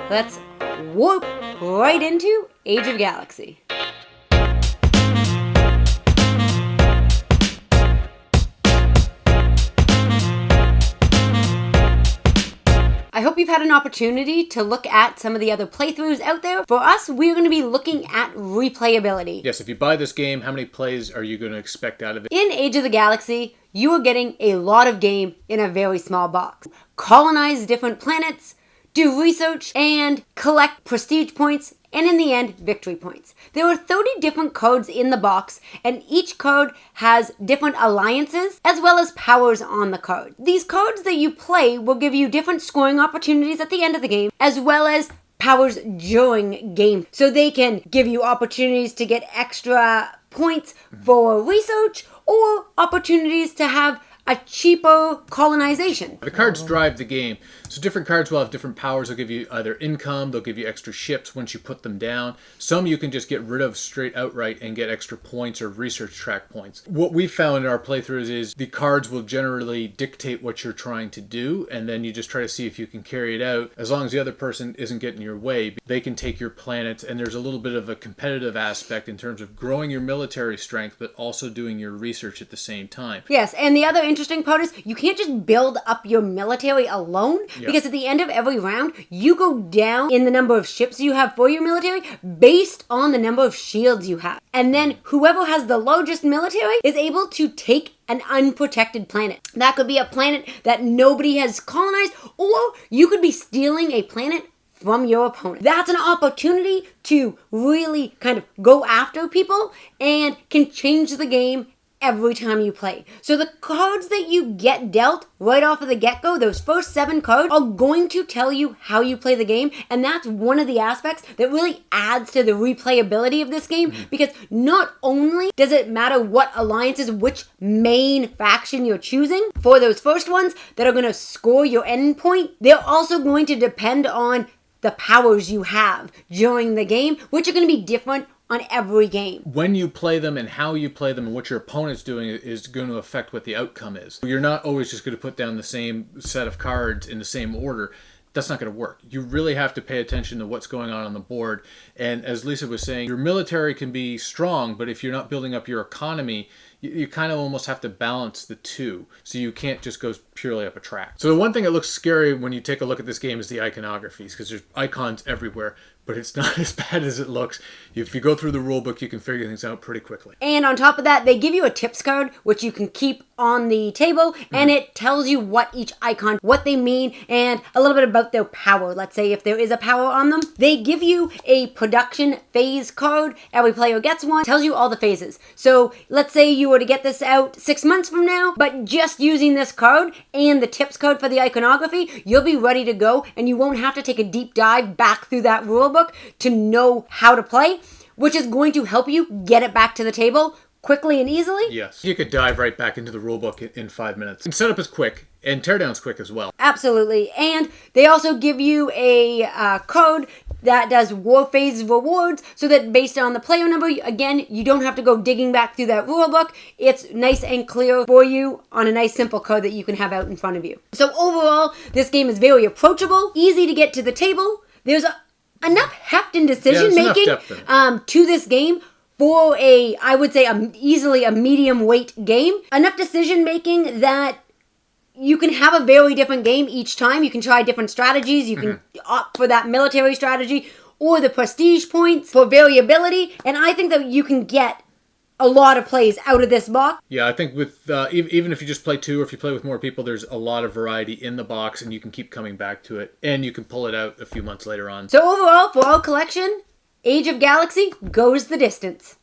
let's warp right into Age of Galaxy. I hope you've had an opportunity to look at some of the other playthroughs out there. For us, we're going to be looking at replayability. Yes, if you buy this game, how many plays are you going to expect out of it? In Age of the Galaxy, you are getting a lot of game in a very small box. Colonize different planets, do research, and collect prestige points, and in the end, victory points. There are 30 different codes in the box, and each code has different alliances as well as powers on the code. These codes that you play will give you different scoring opportunities at the end of the game, as well as powers during game. So they can give you opportunities to get extra points for research or opportunities to have a cheaper colonization. The cards drive the game. So different cards will have different powers. They'll give you either income, they'll give you extra ships once you put them down. Some you can just get rid of straight outright and get extra points or research track points. What we found in our playthroughs is the cards will generally dictate what you're trying to do, and then you just try to see if you can carry it out. As long as the other person isn't getting your way, they can take your planets, and there's a little bit of a competitive aspect in terms of growing your military strength, but also doing your research at the same time. Yes, and the other interesting part is you can't just build up your military alone, because at the end of every round, you go down in the number of ships you have for your military based on the number of shields you have. And then whoever has the largest military is able to take an unprotected planet. That could be a planet that nobody has colonized, or you could be stealing a planet from your opponent. That's an opportunity to really kind of go after people and can change the game every time you play. So the cards that you get dealt right off of the get-go, those first 7 cards, are going to tell you how you play the game, and that's one of the aspects that really adds to the replayability of this game, because not only does it matter what alliances, which main faction you're choosing for those first ones that are going to score your end point, they're also going to depend on the powers you have during the game, which are going to be different on every game. When you play them and how you play them and what your opponent's doing is going to affect what the outcome is. You're not always just going to put down the same set of cards in the same order. That's not going to work. You really have to pay attention to what's going on the board. And as Lisa was saying, your military can be strong, but if you're not building up your economy, you kind of almost have to balance the two. So you can't just go purely up a track. So the one thing that looks scary when you take a look at this game is the iconographies, because there's icons everywhere, but it's not as bad as it looks. If you go through the rule book, you can figure things out pretty quickly. And on top of that, they give you a tips card, which you can keep on the table, and it tells you what each icon, what they mean, and a little bit about their power. Let's say if there is a power on them. They give you a production phase card. Every player gets one. Tells you all the phases. So let's say you were to get this out 6 months from now, but just using this card and the tips card for the iconography, you'll be ready to go, and you won't have to take a deep dive back through that rule book to know how to play, which is going to help you get it back to the table quickly and easily. Yes. You could dive right back into the rulebook in 5 minutes. And setup is quick, and teardown's quick as well. Absolutely. And they also give you a code that does war phase rewards, so that based on the player number, again, you don't have to go digging back through that rulebook. It's nice and clear for you on a nice simple code that you can have out in front of you. So overall, this game is very approachable, easy to get to the table. There's enough heft and decision making to this game for I would say, easily a medium weight game. Enough decision making that you can have a very different game each time. You can try different strategies. You can opt for that military strategy or the prestige points for variability. And I think that you can get a lot of plays out of this box. Yeah, I think with even if you just play 2 or if you play with more people, there's a lot of variety in the box, and you can keep coming back to it, and you can pull it out a few months later on. So overall, for our collection, Age of Galaxy goes the distance.